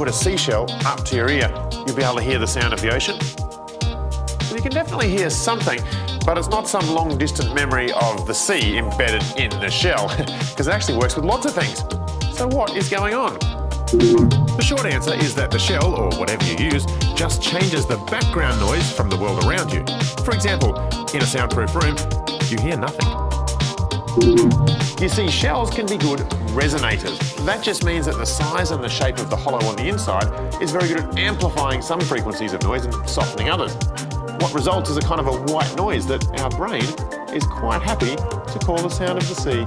put a seashell up to your ear, you'll be able to hear the sound of the ocean. And you can definitely hear something, but it's not some long distant memory of the sea embedded in the shell, because it actually works with lots of things. So what is going on? The short answer is that the shell, or whatever you use, just changes the background noise from the world around you. For example, in a soundproof room, you hear nothing. You see, shells can be good resonators. That just means that the size and the shape of the hollow on the inside is very good at amplifying some frequencies of noise and softening others. What results is a kind of a white noise that our brain is quite happy to call the sound of the sea.